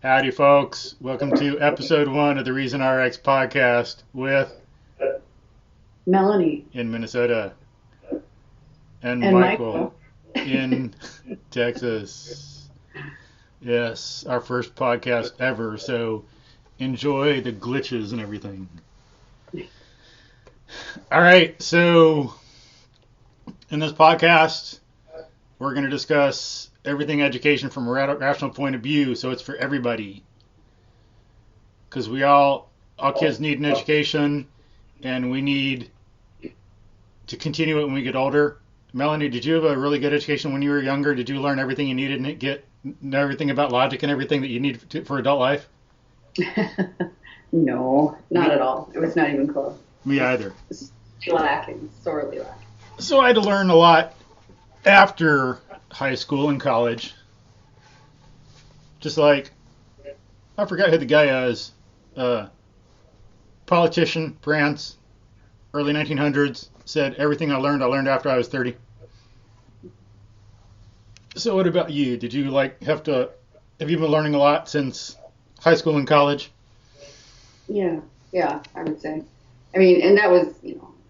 Howdy, folks. Welcome to episode 1 of the ReasonRx Podcast with Melanie in Minnesota and and Michael Michael. in Texas. Yes, our first podcast ever, so enjoy the glitches and everything. All right, so in this podcast, we're going to discuss everything education from a rational point of view, so it's for everybody. Because all kids need an education, and we need to continue it when we get older. Melanie, did you have a really good education when you were younger? Did you learn everything you needed and know everything about logic and everything that you need for adult life? No, not at all. It was not even close. Me either. It's lacking, sorely lacking. So I had to learn a lot after high school and college. Just like, I forgot who the guy is. Politician, France, early 1900s, said everything I learned after I was 30. So what about you? Did you have you been learning a lot since high school and college? Yeah, I would say. I mean, and that was,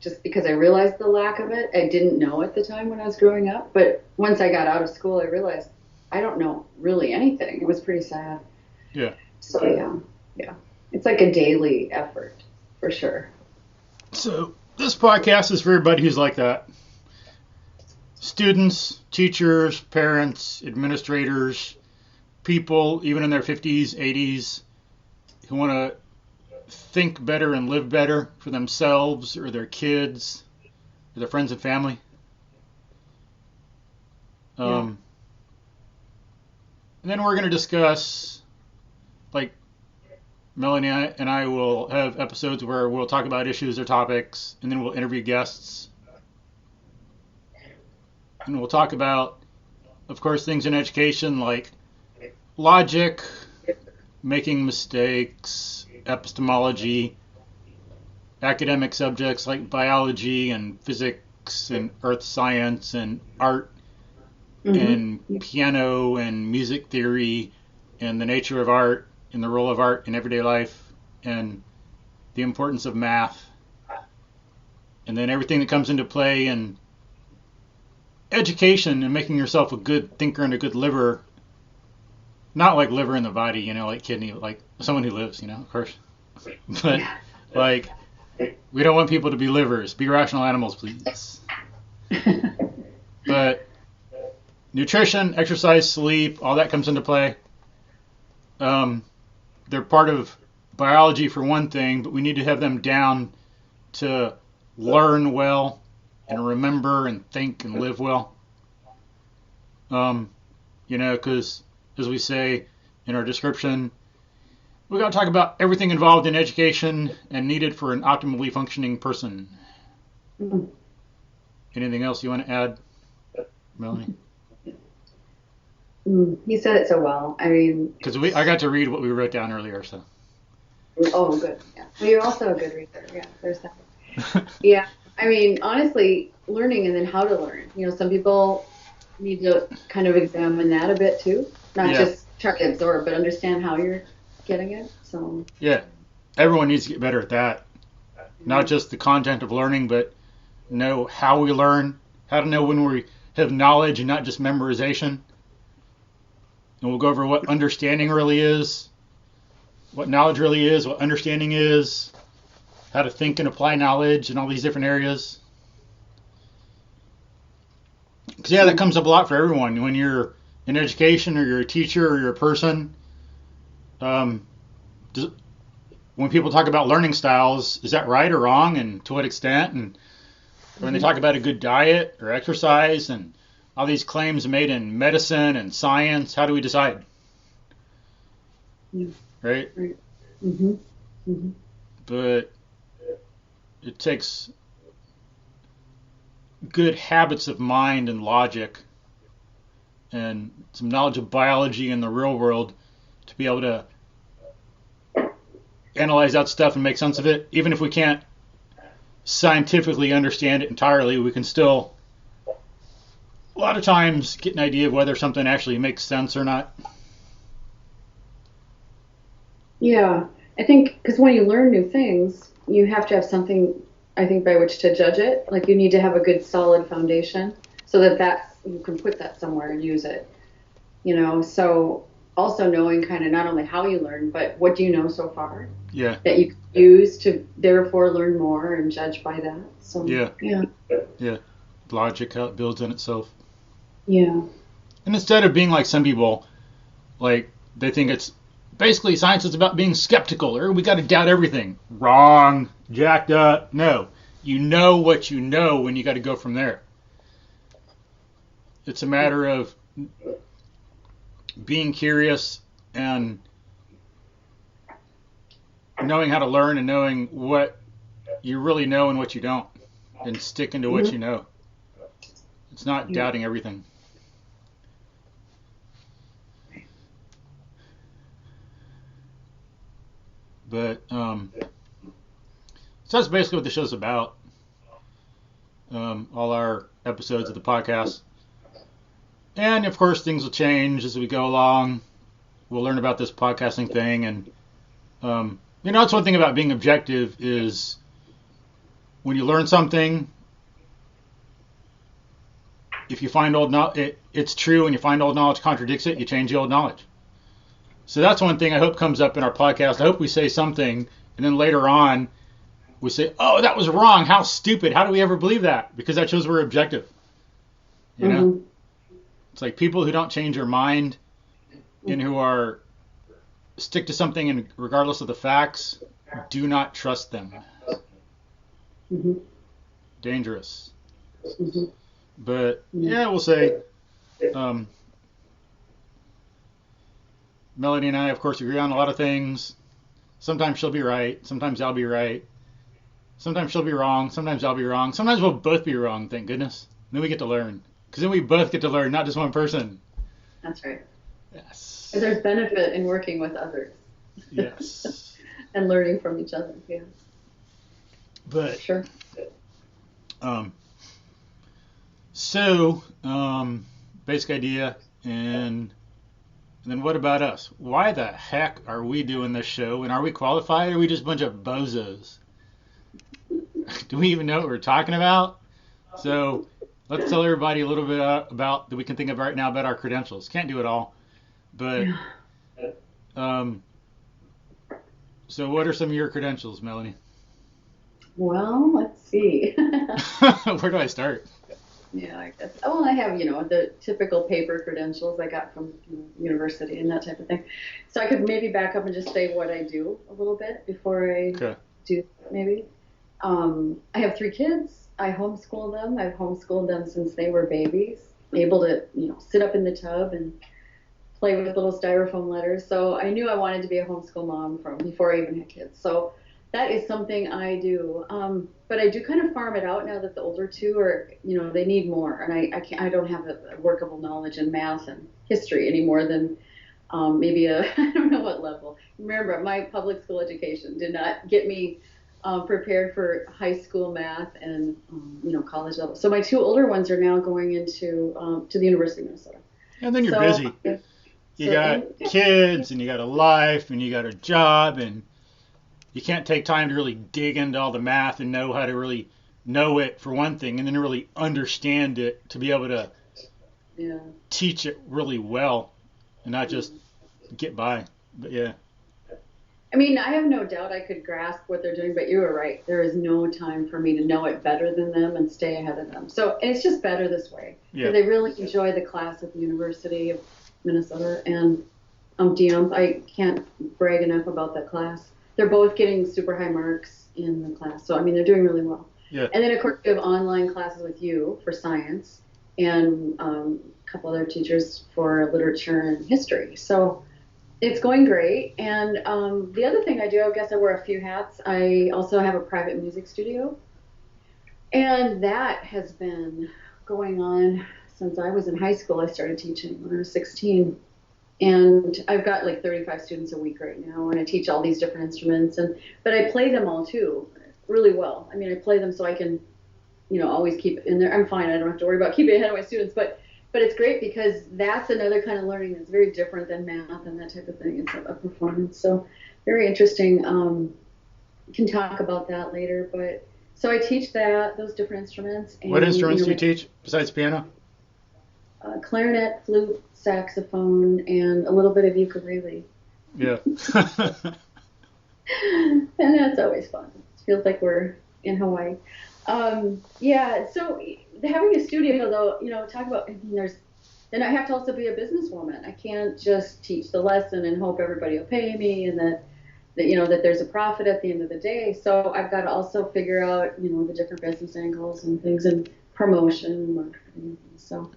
just because I realized the lack of it. I didn't know at the time when I was growing up, but once I got out of school, I realized I don't know really anything. It was pretty sad. Yeah. So yeah. It's like a daily effort, for sure. So this podcast is for everybody who's like that. Students, teachers, parents, administrators, people even in their 50s, 80s who want to think better and live better for themselves or their kids or their friends and family. And then we're going to discuss, like, Melanie and I will have episodes where we'll talk about issues or topics, and then we'll interview guests. And we'll talk about, of course, things in education like logic, making mistakes, epistemology, academic subjects like biology and physics and earth science and art and piano and music theory and the nature of art and the role of art in everyday life and the importance of math, and then everything that comes into play in education and making yourself a good thinker and a good liver. Not like liver in the body, like kidney, like someone who lives, of course. But like, we don't want people to be livers. Be rational animals, please. But nutrition, exercise, sleep, all that comes into play. They're part of biology for one thing, but we need to have them down to learn well and remember and think and live well. Because as we say in our description, we got to talk about everything involved in education and needed for an optimally functioning person. Anything else you want to add, Melanie? You said it so well. I mean, because I got to read what we wrote down earlier, so. Oh, good. Yeah. Well, you're also a good reader. Yeah, there's that. Yeah. I mean, honestly, learning and then how to learn. Some people need to kind of examine that a bit too. Not just try to absorb, but understand how you're getting it. So. Yeah. Everyone needs to get better at that. Not just the content of learning, but know how we learn, how to know when we have knowledge and not just memorization. And we'll go over what understanding really is, what knowledge really is, what understanding is, how to think and apply knowledge in all these different areas. Because, that comes up a lot for everyone. When you're in education or you're a teacher or you're a person, when people talk about learning styles, is that right or wrong, and to what extent? And when they talk about a good diet or exercise and all these claims made in medicine and science, how do we decide? Right? But it takes good habits of mind and logic and some knowledge of biology in the real world to be able to analyze that stuff and make sense of it. Even if we can't scientifically understand it entirely, we can still a lot of times get an idea of whether something actually makes sense or not. Yeah, I think because when you learn new things, you have to have something, I think, by which to judge it. Like you need to have a good solid foundation so that you can put that somewhere and use it. So also knowing kind of not only how you learn, but what do you know so far Yeah. that you can use to therefore learn more and judge by that. So Yeah. yeah. Yeah. Logic, how it builds on itself. Yeah. And instead of being like some people, like they think it's basically science is about being skeptical or we got to doubt everything. Wrong. Jacked up. No. You know what you know when you got to go from there. It's a matter of being curious and knowing how to learn and knowing what you really know and what you don't and sticking to what you know. It's not doubting everything. But so that's basically what the show's about. All our episodes of the podcast. And of course, things will change as we go along. We'll learn about this podcasting thing, and it's one thing about being objective is when you learn something, if you find it's true, and you find old knowledge contradicts it, you change the old knowledge. So that's one thing I hope comes up in our podcast. I hope we say something, and then later on, we say, "Oh, that was wrong. How stupid. How do we ever believe that?" Because that shows we're objective. You know? It's like people who don't change their mind and who are stick to something and regardless of the facts, do not trust them. Dangerous. But yeah, we'll say Melanie and I, of course, agree on a lot of things. Sometimes she'll be right. Sometimes I'll be right. Sometimes she'll be wrong. Sometimes I'll be wrong. Sometimes we'll both be wrong, thank goodness. Then we get to learn. Because then we both get to learn, not just one person. That's right. Yes. And there's benefit in working with others. Yes. And learning from each other, yeah. But sure. So, basic idea, and then what about us? Why the heck are we doing this show? And are we qualified, or are we just a bunch of bozos? Do we even know what we're talking about? So, let's tell everybody a little bit about that we can think of right now about our credentials. Can't do it all, but so what are some of your credentials, Melanie? Well, let's see. Where do I start? Yeah, I guess. Well, I have, the typical paper credentials I got from university and that type of thing. So I could maybe back up and just say what I do a little bit before I do, maybe. I have 3 kids. I homeschool them. I've homeschooled them since they were babies, able to, sit up in the tub and play with little styrofoam letters. So I knew I wanted to be a homeschool mom from before I even had kids. So that is something I do. But I do kind of farm it out now that the older 2 are, they need more. And I don't have a workable knowledge in math and history any more than maybe I don't know what level. Remember, my public school education did not get me prepared for high school math and, college level. So my 2 older ones are now going into to the University of Minnesota. And then you're busy. You got kids, and you got a life, and you got a job, and you can't take time to really dig into all the math and know how to really know it for one thing, and then really understand it to be able to teach it really well and not just get by. But yeah. I mean, I have no doubt I could grasp what they're doing, but you were right. There is no time for me to know it better than them and stay ahead of them. So it's just better this way. Because I really enjoy the class at the University of Minnesota, and I can't brag enough about that class. They're both getting super high marks in the class. So, I mean, they're doing really well. Yeah. And then, of course, we have online classes with you for science and a couple other teachers for literature and history. So it's going great. And the other thing I do, I guess I wear a few hats. I also have a private music studio. And that has been going on since I was in high school. I started teaching when I was 16. And I've got like 35 students a week right now, and I teach all these different instruments, but I play them all too, really well. I mean, I play them so I can, always keep it in there. I'm fine. I don't have to worry about keeping ahead of my students, but but it's great because that's another kind of learning that's very different than math and that type of thing. It's a performance. So very interesting. Can talk about that later. But so I teach those different instruments. And, what instruments do you teach besides piano? Clarinet, flute, saxophone, and a little bit of ukulele. Yeah. And that's always fun. It feels like we're in Hawaii. Yeah, so having a studio, though, talk about, then I have to also be a businesswoman. I can't just teach the lesson and hope everybody will pay me and that there's a profit at the end of the day. So I've got to also figure out, the different business angles and things and promotion and marketing. So,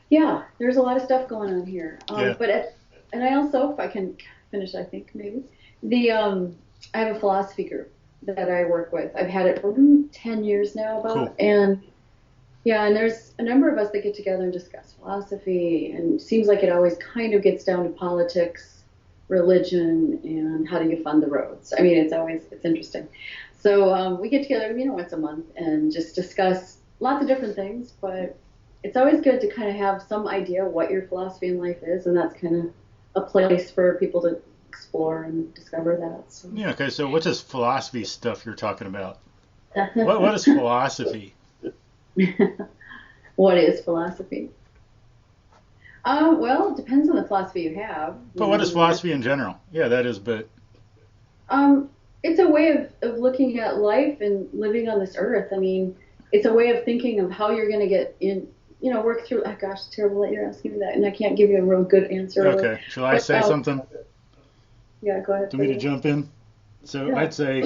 yeah, there's a lot of stuff going on here. And I also, if I can finish, I think maybe, I have a philosophy group that I work with. I've had it for 10 years now about. Cool. And there's a number of us that get together and discuss philosophy, and it seems like it always kind of gets down to politics, religion, and how do you fund the roads. I mean, it's interesting. So we get together, once a month and just discuss lots of different things, but it's always good to kind of have some idea what your philosophy in life is, and that's kind of a place for people to explore and discover that. So. Yeah, okay, so what's this philosophy stuff you're talking about? What is philosophy? What is philosophy? Well, it depends on the philosophy you have. But what is philosophy in general? Yeah, that is, but... It's a way of looking at life and living on this earth. I mean, it's a way of thinking of how you're going to get in, work through... Oh, gosh, it's terrible that you're asking me that, and I can't give you a real good answer. Okay, shall I say something? Yeah, go ahead. Do you want me to jump in? So Yeah. I'd say,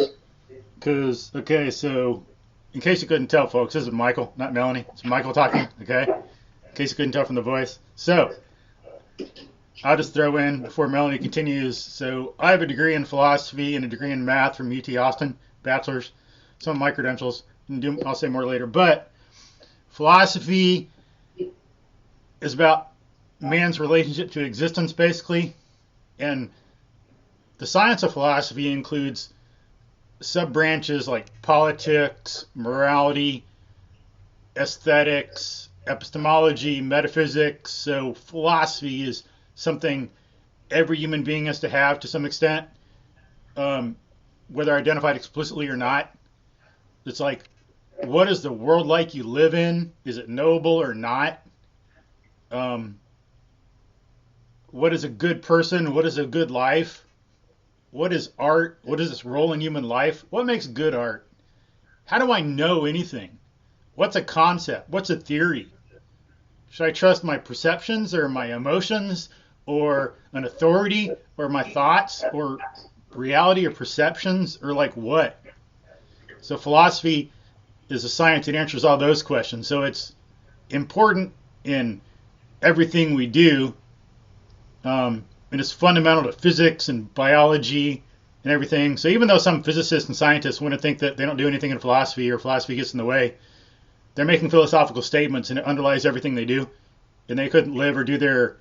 so in case you couldn't tell, folks, this is Michael, not Melanie. It's Michael talking, okay? In case you couldn't tell from the voice. So I'll just throw in before Melanie continues. So I have a degree in philosophy and a degree in math from UT Austin, bachelor's, some of my credentials. I'll say more later. But philosophy is about man's relationship to existence, basically. And the science of philosophy includes sub-branches like politics, morality, aesthetics, epistemology, metaphysics. So philosophy is something every human being has to have to some extent, whether identified explicitly or not. It's like, what is the world like you live in? Is it noble or not? What is a good person? What is a good life? What is art? What is its role in human life? What makes good art? How do I know anything? What's a concept? What's a theory? Should I trust my perceptions or my emotions or an authority or my thoughts or reality or perceptions or like what? So philosophy is a science that answers all those questions. So it's important in everything we do. And it's fundamental to physics and biology and everything. So even though some physicists and scientists want to think that they don't do anything in philosophy or philosophy gets in the way, they're making philosophical statements and it underlies everything they do. And they couldn't live or do their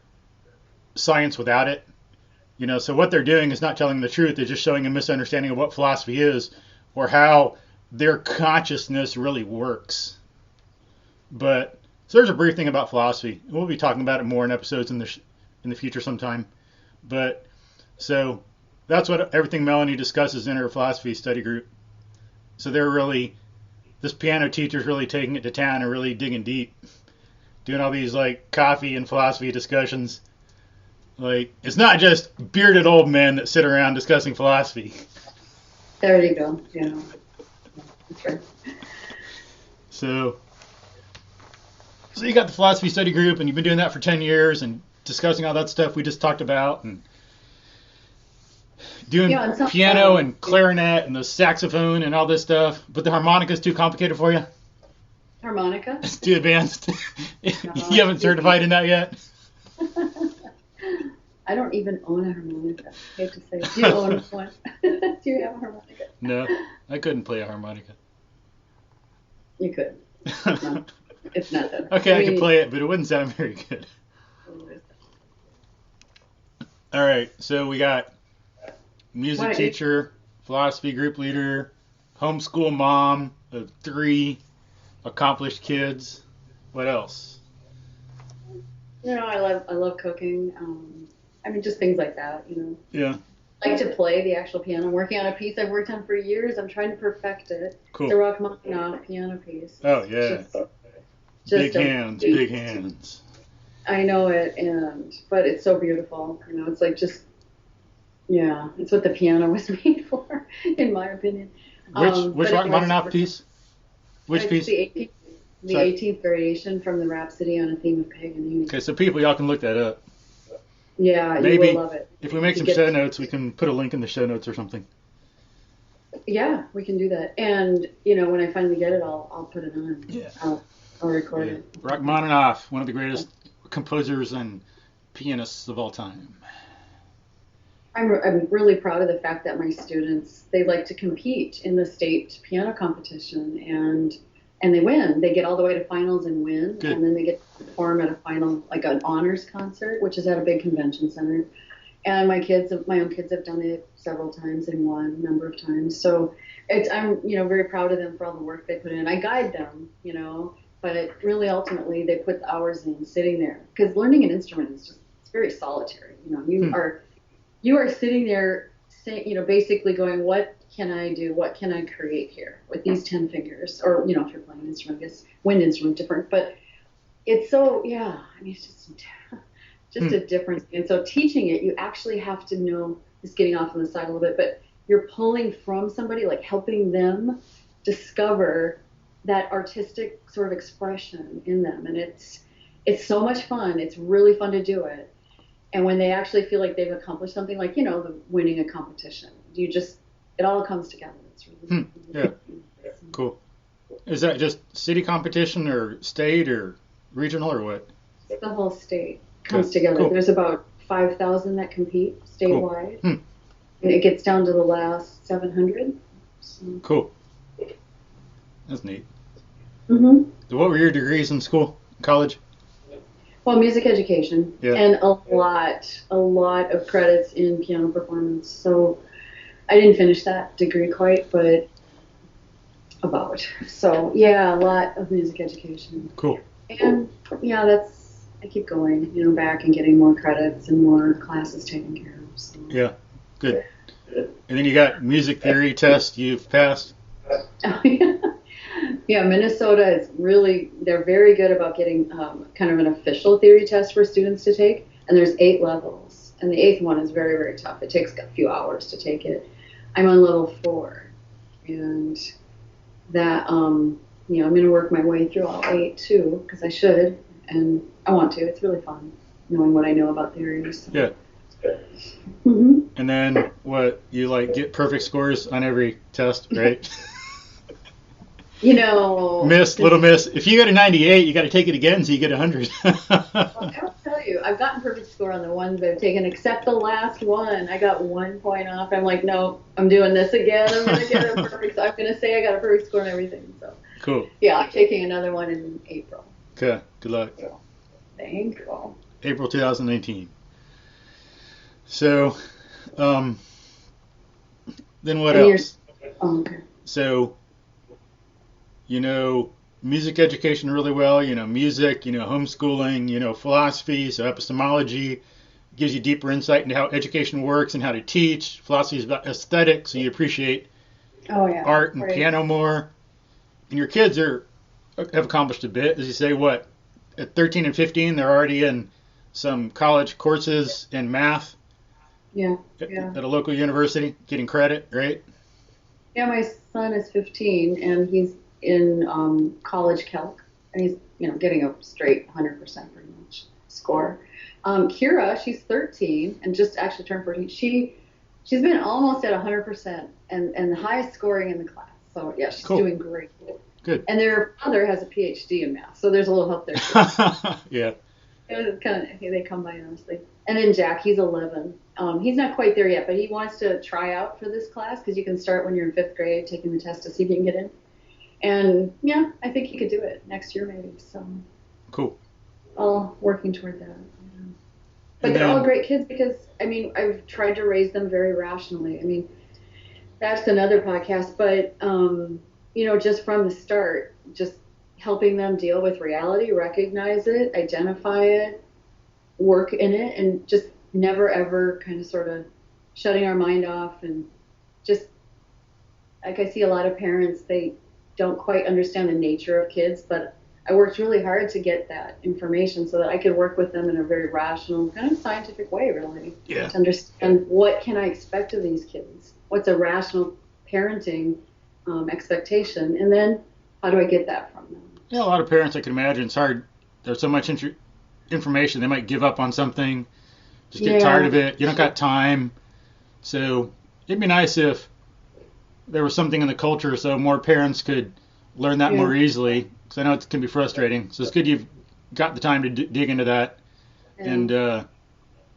science without it. So what they're doing is not telling the truth. They're just showing a misunderstanding of what philosophy is or how their consciousness really works. But so there's a brief thing about philosophy. We'll be talking about it more in episodes in the future sometime. But so that's what everything Melanie discusses in her philosophy study group. So this piano teacher's really taking it to town and really digging deep, doing all these like coffee and philosophy discussions. Like, it's not just bearded old men that sit around discussing philosophy. There you go. That's right. So you got the philosophy study group and you've been doing that for 10 years and discussing all that stuff we just talked about and doing piano and clarinet and the saxophone and all this stuff, but the harmonica is too complicated for you? Harmonica? It's too advanced? You haven't certified in that yet? I don't even own a harmonica. I hate to say. Do you own one? Do you have a harmonica? No, I couldn't play a harmonica. You could. It's not that. Okay, I could play it, but it wouldn't sound very good. All right, so we got music teacher, philosophy group leader, homeschool mom of 3 accomplished kids. What else? I love cooking. I mean, just things like that. Yeah. I like to play the actual piano. I'm working on a piece I've worked on for years. I'm trying to perfect it. It's a Cool. Rachmaninoff piano piece. Oh, It's yeah. just Big a hands, big beast. hands. I know it, but it's so beautiful. It's like just yeah, it's what the piano was made for, in my opinion. Which But it was Rachmaninoff piece? Which it's piece? the Sorry. 18th variation from the Rhapsody on a Theme of Paganini. Okay, so people, y'all can look that up. Yeah, you Maybe will love it. if we make You some get- show notes, we can put a link in the show notes or something. Yeah, we can do that. And when I finally get it, I'll put it on. Yeah. I'll record Yeah. it. Rachmaninoff, one of the greatest composers and pianists of all time. I'm really proud of the fact that my students, they like to compete in the state piano competition, and they win. They get all the way to finals and win. Good. And then they get to perform at a final, like an honors concert, which is at a big convention center. And my own kids have done it several times and won a number of times. So I'm very proud of them for all the work they put in. I guide them, but really ultimately they put the hours in sitting there, because learning an instrument is it's very solitary. You are sitting there saying, basically going, what can I do? What can I create here with these 10 fingers? Or, if you're playing an instrument, I guess wind instrument different, but it's so, yeah, I mean, it's just a difference. And so teaching it, you actually have to know, just getting off on the side a little bit, but you're pulling from somebody, like helping them discover that artistic sort of expression in them. And it's so much fun. It's really fun to do it. And when they actually feel like they've accomplished something, like, the winning a competition, it all comes together. It's really Yeah. Cool. Is that just city competition or state or regional or what? the whole state comes Good. together. Cool. There's about 5,000 that compete statewide. Cool. And it gets down to the last 700. So. Cool. That's neat. Mm-hmm. So what were your degrees in school, college? Well, music education, Yeah. and a lot of credits in piano performance. So I didn't finish that degree quite, but about. So yeah, a lot of music education. Cool. And yeah, I keep going, back and getting more credits and more classes taken care of. So. Yeah. Good. And then you got music theory test you've passed. Oh, yeah. Yeah, Minnesota is they're very good about getting kind of an official theory test for students to take. And there's 8 levels. And the 8th one is very, very tough. It takes a few hours to take it. I'm on level 4. And that, I'm going to work my way through all 8 too, because I should. And I want to. It's really fun knowing what I know about theories. So. Yeah. Mm-hmm. And then what, you get perfect scores on every test, right? Little miss. If you get a 98, you got to take it again so you get 100. Well, I will tell you, I've gotten perfect score on the ones I've taken, except the last one. I got 1 point off. I'm like, no, I'm doing this again. I'm going to get a perfect. I'm going to say I got a perfect score on everything. So Cool. yeah, I'm taking another one in April. Okay. Good luck. Thank you. April 2019. So, then what And else? Okay. So, music education really well, music, homeschooling, philosophy, so epistemology gives you deeper insight into how education works and how to teach. Philosophy is about aesthetics, so you appreciate art and piano more. And your kids have accomplished a bit, as you say, what, at 13 and 15, they're already in some college courses in math at a local university, getting credit, right? Yeah, my son is 15, and he's in college calc, and he's getting a straight 100% pretty much score. Kira, she's 13 and just actually turned 14. She's been almost at 100% and the highest scoring in the class. So yeah, she's doing great. Good. And their father has a PhD in math, so there's a little help there too. Yeah. It's kind of, they come by honestly. And then Jack, he's 11. He's not quite there yet, but he wants to try out for this class because you can start when you're in 5th grade, taking the test to see if you can get in. And yeah, I think he could do it next year maybe. So cool. All working toward that. Yeah. But they're all great kids because I've tried to raise them very rationally. That's another podcast, but just from the start, just helping them deal with reality, recognize it, identify it, work in it and just never ever kind of sort of shutting our mind off and just like I see a lot of parents, they don't quite understand the nature of kids, but I worked really hard to get that information so that I could work with them in a very rational, kind of scientific way, really, to understand what can I expect of these kids, what's a rational parenting expectation, and then how do I get that from them? Yeah, a lot of parents, I can imagine, it's hard. There's so much information, they might give up on something, just get tired of it. You don't got time. So it'd be nice if there was something in the culture so more parents could learn that more easily, because I know it can be frustrating. So it's good you've got the time to dig into that and done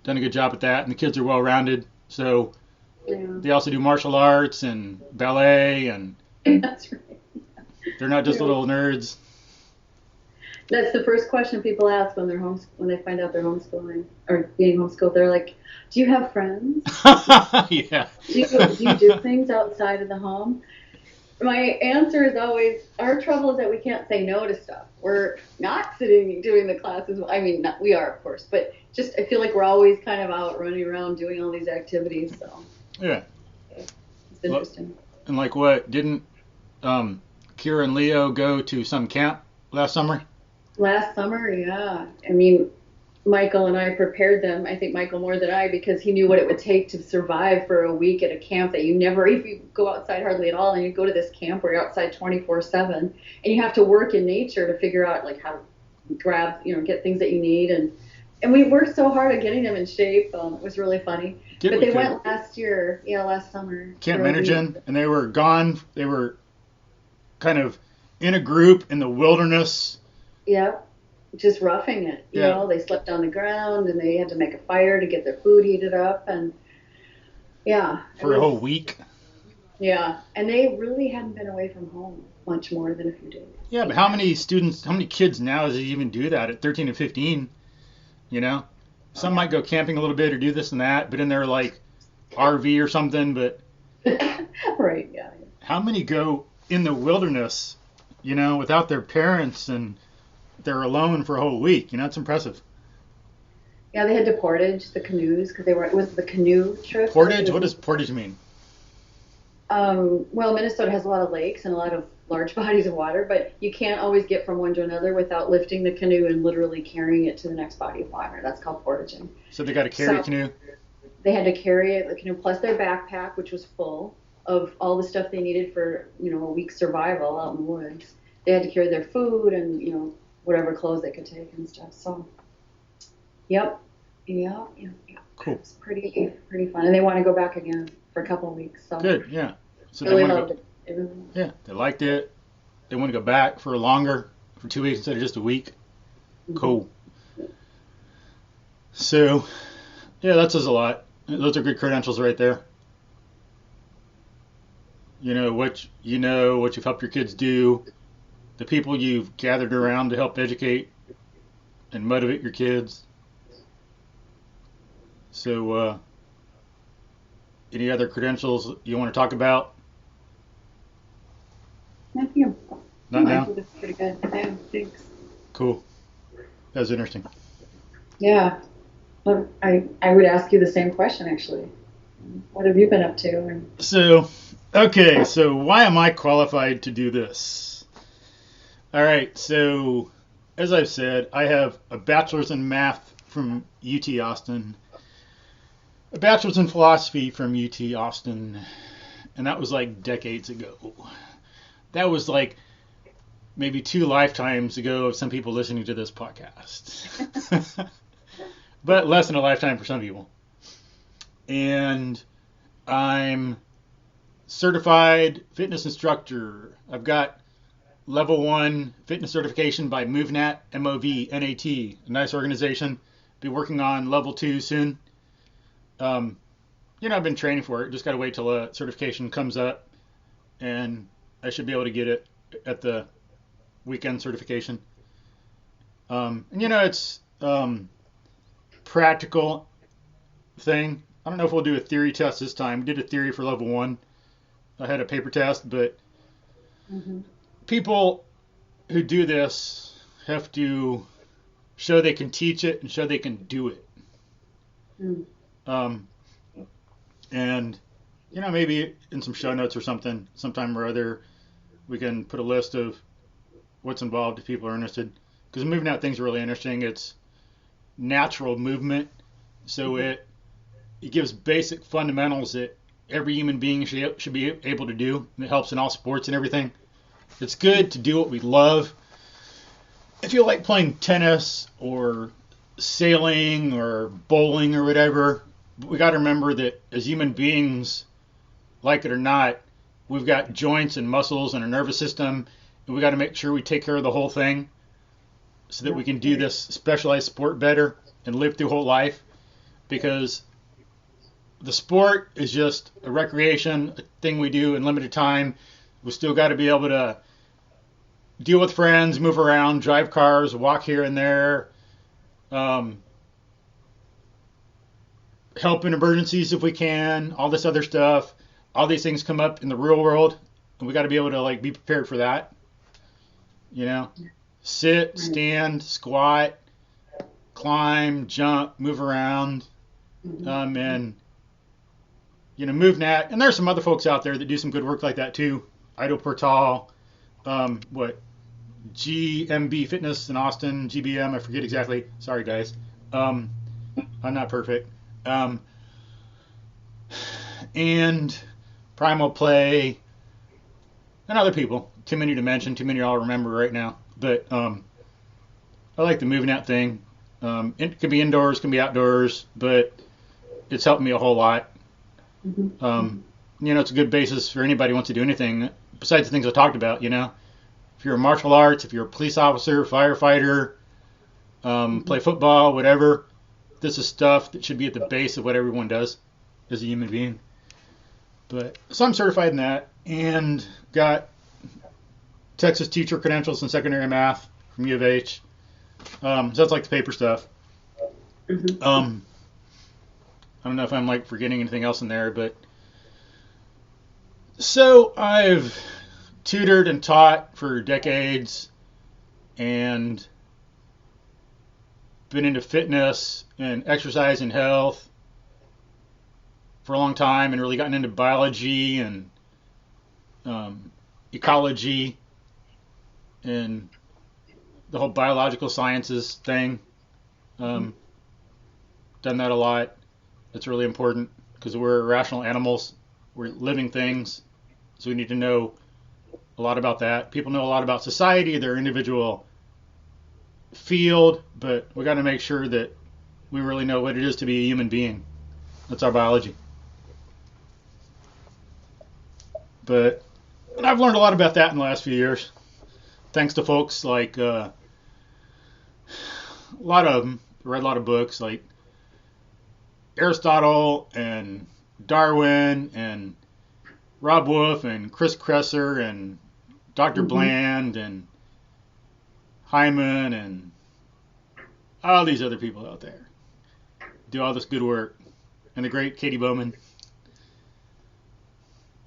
a good job at that. And the kids are well-rounded. So they also do martial arts and ballet, and that's right. They're not just little nerds. That's the first question people ask when they find out they're homeschooling or being homeschooled. They're like, "Do you have friends? Yeah. Do you do things outside of the home?" My answer is always, our trouble is that we can't say no to stuff. We're not sitting doing the classes. I mean, we are, of course, but just I feel like we're always kind of out running around doing all these activities. So yeah, it's interesting. And like what? Didn't Kira and Leo go to some camp last summer? Last summer, yeah. I mean, Michael and I prepared them, I think Michael more than I, because he knew what it would take to survive for a week at a camp that you never, if you go outside hardly at all, and you go to this camp where you're outside 24/7, and you have to work in nature to figure out like how to grab, get things that you need. And we worked so hard at getting them in shape. It was really funny. But they went last year, last summer. Camp Managen, and they were gone. They were kind of in a group in the wilderness. Yeah, just roughing it. You know, they slept on the ground and they had to make a fire to get their food heated up, and for a whole week. Yeah, and they really hadn't been away from home much more than a few days. Yeah, but how many kids now does it even do that at 13 and 15? Some might go camping a little bit or do this and that, but in their like RV or something. But right, yeah. How many go in the wilderness, without their parents, and they're alone for a whole week? It's impressive. Yeah, they had to portage the canoes because it was the canoe trip. Portage? What does portage mean? Well, Minnesota has a lot of lakes and a lot of large bodies of water, but you can't always get from one to another without lifting the canoe and literally carrying it to the next body of water. That's called portaging. So they got to carry a canoe? They had to carry the canoe plus their backpack, which was full of all the stuff they needed for, a week's survival out in the woods. They had to carry their food and, whatever clothes they could take and stuff. So, yep. Cool. It's pretty fun. And they want to go back again for a couple of weeks. So good, yeah. So really loved it. Yeah, they liked it. They want to go back for 2 weeks instead of just a week. Mm-hmm. Cool. So, yeah, that says a lot. Those are good credentials right there. What you've helped your kids do, the people you've gathered around to help educate and motivate your kids. So, any other credentials you want to talk about? Thank you. Not now? I think that's pretty good. Yeah, thanks. Cool. That was interesting. Yeah. Well, I would ask you the same question, actually. What have you been up to? So why am I qualified to do this? All right, so as I've said, I have a bachelor's in math from UT Austin, a bachelor's in philosophy from UT Austin, and that was like decades ago. That was like maybe 2 lifetimes ago of some people listening to this podcast. But less than a lifetime for some people. And I'm certified fitness instructor. I've got level 1 fitness certification by MovNat, M-O-V-N-A-T, a nice organization. Be working on level 2 soon. I've been training for it. Just got to wait till a certification comes up, and I should be able to get it at the weekend certification. It's practical thing. I don't know if we'll do a theory test this time. We did a theory for level 1. I had a paper test, but people who do this have to show they can teach it and show they can do it. Mm. And, maybe in some show notes or something, sometime or other, we can put a list of what's involved if people are interested. Because moving out things are really interesting. It's natural movement, so it gives basic fundamentals that every human being should be able to do. And it helps in all sports and everything. It's good to do what we love. If you like playing tennis or sailing or bowling or whatever, we got to remember that as human beings, like it or not, we've got joints and muscles and a nervous system, and we got to make sure we take care of the whole thing so that we can do this specialized sport better and live through whole life. Because the sport is just a recreation, a thing we do in limited time. We still got to be able to deal with friends, move around, drive cars, walk here and there, help in emergencies if we can, all this other stuff. All these things come up in the real world, and we got to be able to be prepared for that. Sit, stand, squat, climb, jump, move around, and move nat. And there's some other folks out there that do some good work like that too. Ido Portal, GMB Fitness in Austin, GBM, I forget exactly. Sorry guys, I'm not perfect. And Primal Play, and other people. Too many to mention, too many I'll remember right now. But I like the moving out thing. It can be indoors, can be outdoors, but it's helped me a whole lot. It's a good basis for anybody who wants to do anything besides the things I talked about. If you're a martial arts, if you're a police officer, firefighter, play football, whatever, this is stuff that should be at the base of what everyone does as a human being. So I'm certified in that and got Texas teacher credentials in secondary math from U of H. So that's like the paper stuff. I don't know if I'm forgetting anything else in there, but so I've tutored and taught for decades and been into fitness and exercise and health for a long time, and really gotten into biology and ecology and the whole biological sciences thing. Done that a lot. That's really important because we're rational animals. We're living things. So we need to know a lot about that. People know a lot about society, their individual field, but we got to make sure that we really know what it is to be a human being. That's our biology. And I've learned a lot about that in the last few years, thanks to folks like a lot of them. Read a lot of books like Aristotle and Darwin and Rob Wolf and Chris Kresser and Dr. Bland and Hyman and all these other people out there do all this good work, and the great Katie Bowman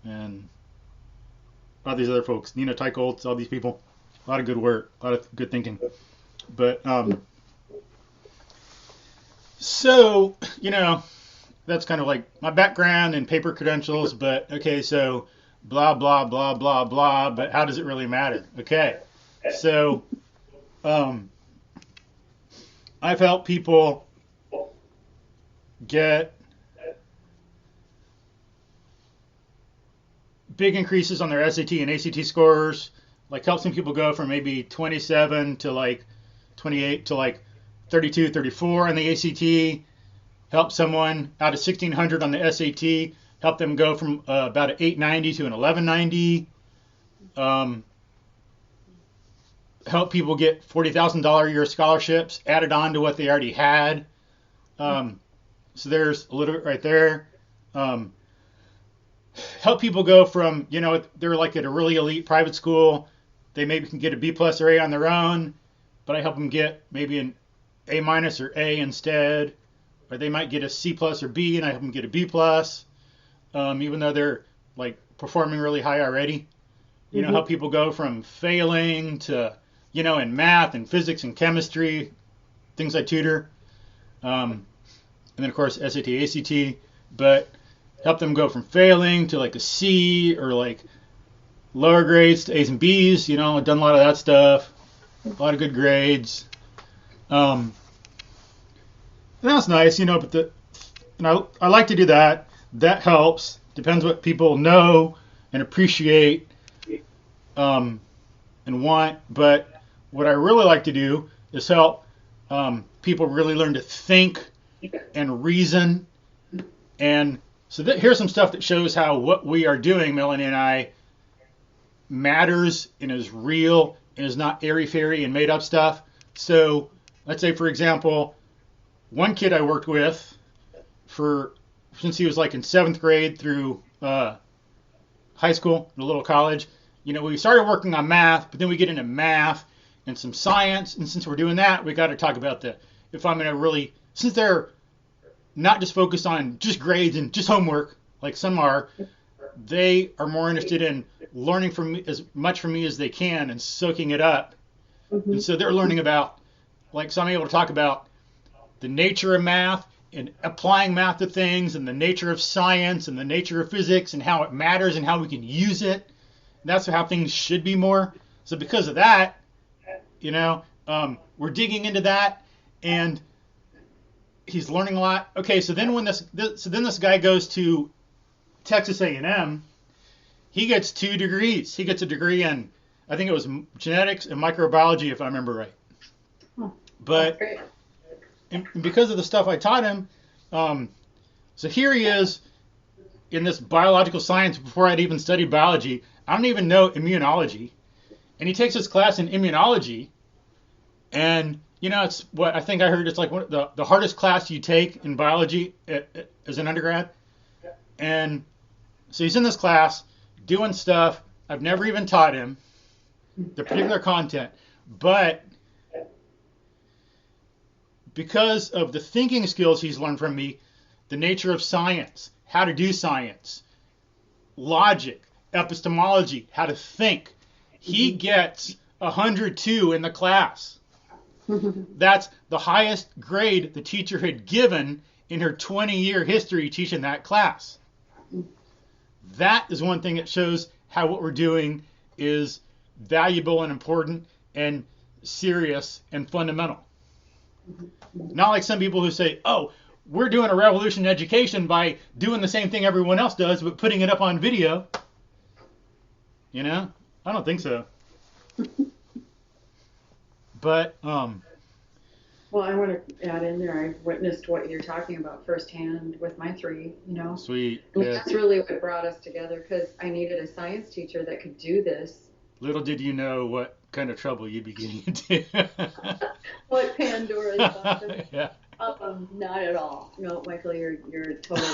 and all these other folks, Nina Teicholz, all these people. A lot of good work, a lot of good thinking. But so that's kind of like my background and paper credentials. But okay, so blah blah blah blah blah. But how does it really matter? Okay, so I've helped people get big increases on their SAT and ACT scores, help some people go from maybe 27 to 28 to 32, 34 on the ACT, help someone out of 1600 on the SAT, help them go from about an 890 to an 1190, help people get $40,000 a year scholarships added on to what they already had. So there's a little bit right there. Help people go from, they're at a really elite private school. They maybe can get a B plus or A on their own, but I help them get maybe an A minus or A instead. Or they might get a C plus or B, and I help them get a B plus, even though they're performing really high already. Help people go from failing to, in math and physics and chemistry, things I tutor. And then, of course, SAT, ACT. But help them go from failing to like a C or like lower grades to A's and B's. You know, I've done a lot of that stuff. A lot of good grades. And that's nice, you know, but I like to do that. That helps. Depends what people know and appreciate and want. But what I really like to do is help people really learn to think and reason. And so here's some stuff that shows how what we are doing, Melanie and I, matters and is real and is not airy-fairy and made-up stuff. So let's say, for example, one kid I worked with since he was like in 7th grade through high school, in a little college, you know, we started working on math, but then we get into math and some science. And since we're doing that, we got to talk about since they're not just focused on just grades and just homework, like some are, they are more interested in learning from me, as much from me as they can and soaking it up. Mm-hmm. And so they're learning about, so I'm able to talk about the nature of math and applying math to things and the nature of science and the nature of physics and how it matters and how we can use it. And that's how things should be more. So because of that, you know, we're digging into that and he's learning a lot. Okay, so then this guy goes to Texas A&M, he gets 2 degrees. He gets a degree in, I think it was genetics and microbiology, if I remember right. But and because of the stuff I taught him, so here he is in this biological science before I'd even studied biology. I don't even know immunology. And he takes this class in immunology. And, you know, it's what I think I heard, it's like the hardest class you take in biology as an undergrad. And so he's in this class doing stuff I've never even taught him, the particular content. But because of the thinking skills he's learned from me, the nature of science, how to do science, logic, epistemology, how to think, he gets 102 in the class. That's the highest grade the teacher had given in her 20-year history teaching that class. That is one thing that shows how what we're doing is valuable and important and serious and fundamental. Not like some people who say, oh, we're doing a revolution in education by doing the same thing everyone else does, but putting it up on video. You know? I don't think so. But, well, I want to add in there, I've witnessed what you're talking about firsthand with my 3, you know. Sweet. I mean, that's really what brought us together, because I needed a science teacher that could do this. Little did you know what kind of trouble you'd be getting into. What Pandora's box. Yeah. Not at all. No, Michael, you're totally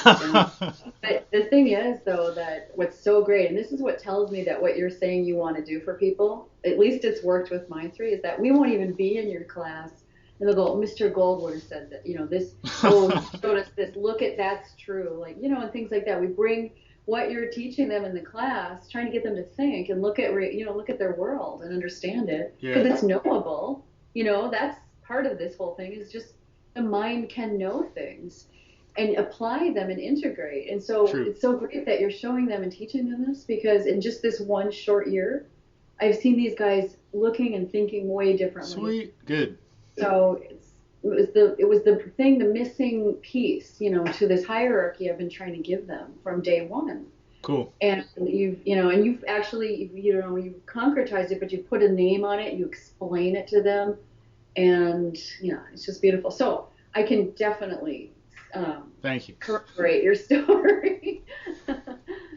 But the thing is, though, that what's so great, and this is what tells me that what you're saying you want to do for people, at least it's worked with my 3, is that we won't even be in your class. And they'll go, Mr. Gold would have said that, you know, this, showed us this, look at, that's true. Like, you know, and things like that. We bring what you're teaching them in the class, trying to get them to think and look at, look at their world and understand it. Because it's knowable. You know, that's part of this whole thing, is just the mind can know things and apply them and integrate. And so It's so great that you're showing them and teaching them this, because in just this one short year, I've seen these guys looking and thinking way differently. Sweet. Good. So it was the missing piece, you know, to this hierarchy I've been trying to give them from day one. Cool. And you've actually, you've concretized it, but you put a name on it, you explain it to them, and it's just beautiful. So I can definitely thank you. Corroborate your story.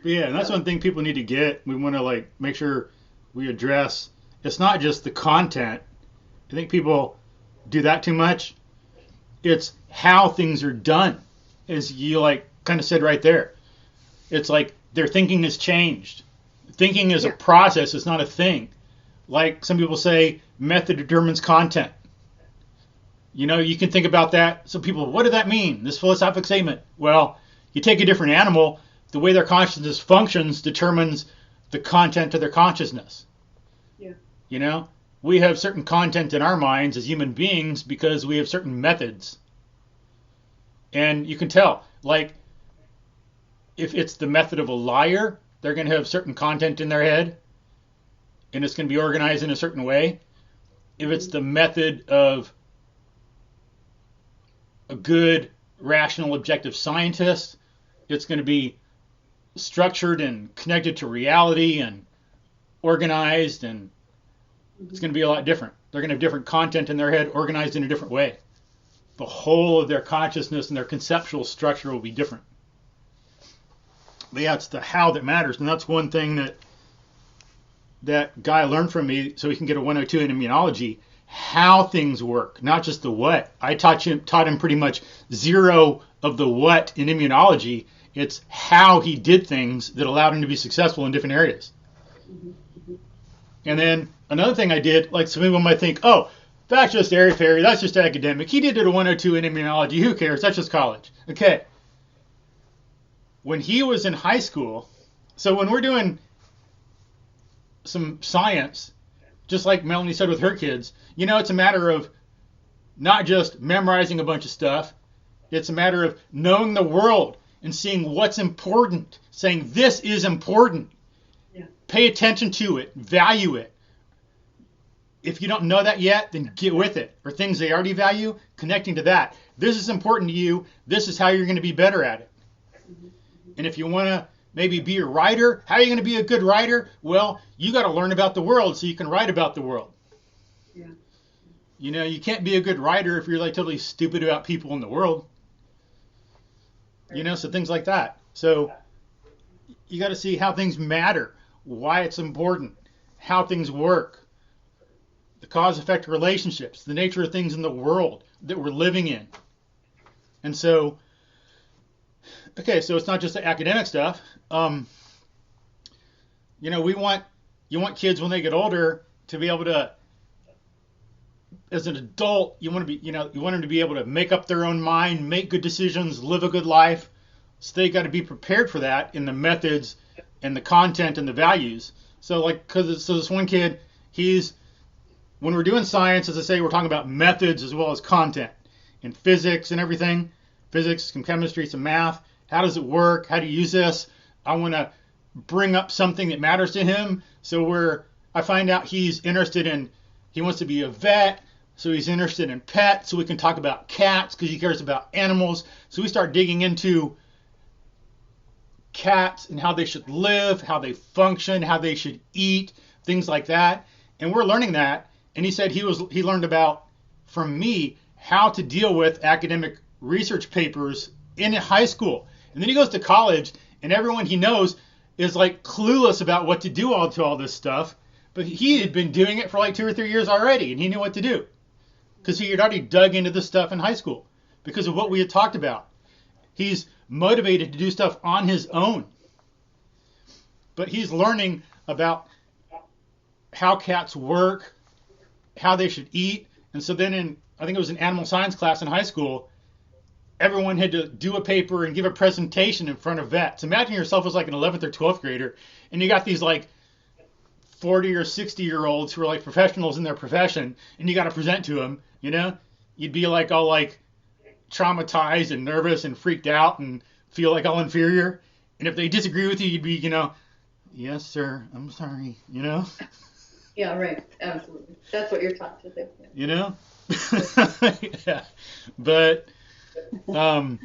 Yeah, and that's one thing people need to get. We want to make sure we address. It's not just the content. I think people do that too much. It's how things are done, as you kind of said right there. It's like their thinking has changed. Thinking is a process. It's not a thing. Like some people say, method determines content. You know, you can think about that. So people, what does that mean? This philosophical statement. Well, you take a different animal, the way their consciousness functions determines the content of their consciousness. Yeah. You know, we have certain content in our minds as human beings because we have certain methods. And you can tell, like, if it's the method of a liar, they're going to have certain content in their head, and it's going to be organized in a certain way. If it's the method of a good, rational, objective scientist, it's going to be structured and connected to reality and organized, and it's going to be a lot different. They're going to have different content in their head organized in a different way. The whole of their consciousness and their conceptual structure will be different. But yeah, it's the how that matters, and that's one thing that guy learned from me so he can get a 102 in immunology, how things work, not just the what. I taught him pretty much zero of the what in immunology. It's how he did things that allowed him to be successful in different areas. And then another thing I did, like some people might think, oh, that's just airy-fairy, that's just academic. He did it a 102 in immunology, who cares? That's just college. Okay. When he was in high school, so when we're doing some science, just like Melanie said with her kids, it's a matter of not just memorizing a bunch of stuff. It's a matter of knowing the world and seeing what's important, saying this is important. Yeah. Pay attention to it, value it. If you don't know that yet, then get with it. Or things they already value, connecting to that. This is important to you. This is how you're going to be better at it. And if you want to maybe be a writer, how are you going to be a good writer? Well, you got to learn about the world so you can write about the world. Yeah. You can't be a good writer if you're like totally stupid about people in the world. So things like that. So you got to see how things matter, why it's important, how things work, the cause-effect relationships, the nature of things in the world that we're living in. And so, okay, so it's not just the academic stuff. You want kids when they get older to be able to, as an adult, you want them to be able to make up their own mind, make good decisions, live a good life. So they got to be prepared for that in the methods and the content and the values. So this one kid, when we're doing science, as I say, we're talking about methods as well as content in physics and everything, physics, some chemistry, some math. How does it work? How do you use this? I want to bring up something that matters to him. So I find out he wants to be a vet. So he's interested in pets. So we can talk about cats because he cares about animals. So we start digging into cats and how they should live, how they function, how they should eat, things like that. And we're learning that. And he said he learned about, from me, how to deal with academic research papers in high school. And then he goes to college, and everyone he knows is like clueless about what to do to all this stuff. But he had been doing it for like 2 or 3 years already, and he knew what to do. Because he had already dug into this stuff in high school because of what we had talked about. He's motivated to do stuff on his own. But he's learning about how cats work, how they should eat. And so then I think it was an animal science class in high school, everyone had to do a paper and give a presentation in front of vets. Imagine yourself as like an 11th or 12th grader, and you got these like 40 or 60-year-olds who are like professionals in their profession, and you got to present to them, You'd be like all like traumatized and nervous and freaked out and feel like all inferior. And if they disagree with you, you'd be, yes, sir, I'm sorry, Yeah, right. Absolutely. That's what you're taught to do. Yeah. Yeah. But, so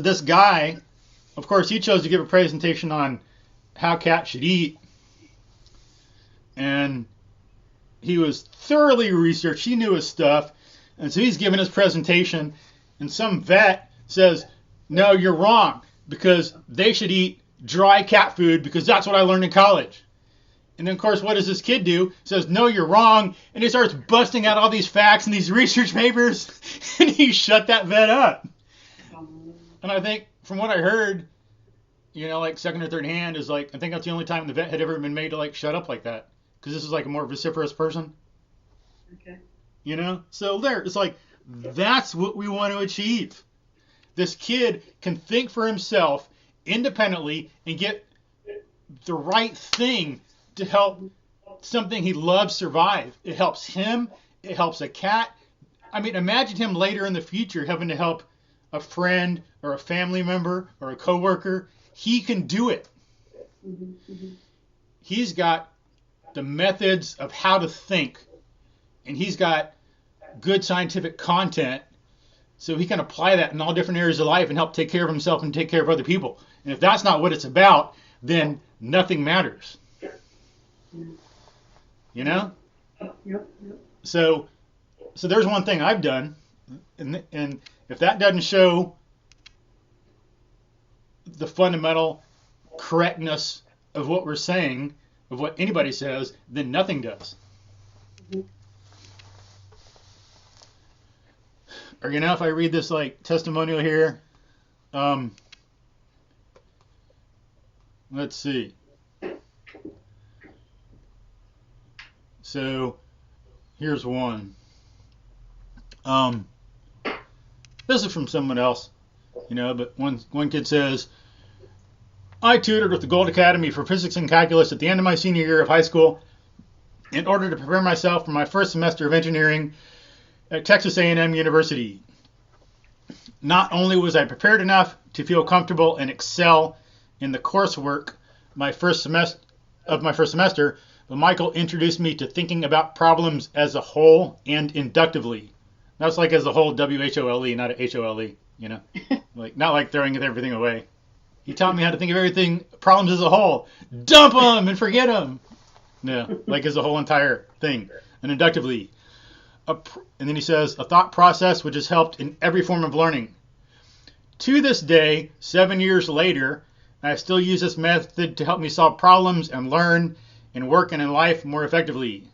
this guy, of course, he chose to give a presentation on how cats should eat. And he was thoroughly researched. He knew his stuff. And so he's giving his presentation. And some vet says, no, you're wrong. Because they should eat dry cat food because that's what I learned in college. And then, of course, what does this kid do? He says, no, you're wrong. And he starts busting out all these facts and these research papers. And he shut that vet up. And I think, from what I heard, like second or third hand is like, I think that's the only time the vet had ever been made to like shut up like that. Because this is like a more vociferous person. Okay. So it's like, that's what we want to achieve. This kid can think for himself independently and get the right thing to help help something he loves survive. It helps him. It helps a cat. I mean, imagine him later in the future having to help a friend or a family member or a coworker. He can do it. He's got the methods of how to think, and he's got good scientific content, so he can apply that in all different areas of life and help take care of himself and take care of other people. And if that's not what it's about, then nothing matters. You know? Yep. So there's one thing I've done, and if that doesn't show the fundamental correctness of what we're saying, of what anybody says, then nothing does. Or, if I read this like testimonial here, let's see. So here's one. This is from someone else, but one kid says, I tutored with the Gold Academy for Physics and Calculus at the end of my senior year of high school in order to prepare myself for my first semester of engineering at Texas A&M University. Not only was I prepared enough to feel comfortable and excel in the coursework my first semester, but Michael introduced me to thinking about problems as a whole and inductively. That's like as a whole, W-H-O-L-E, not a H-O-L-E, like not like throwing everything away. He taught me how to think of everything, problems as a whole. Dump them and forget them. No, like as a whole entire thing. And inductively. And then he says, a thought process which has helped in every form of learning. To this day, 7 years later, I still use this method to help me solve problems and learn and work and in life more effectively.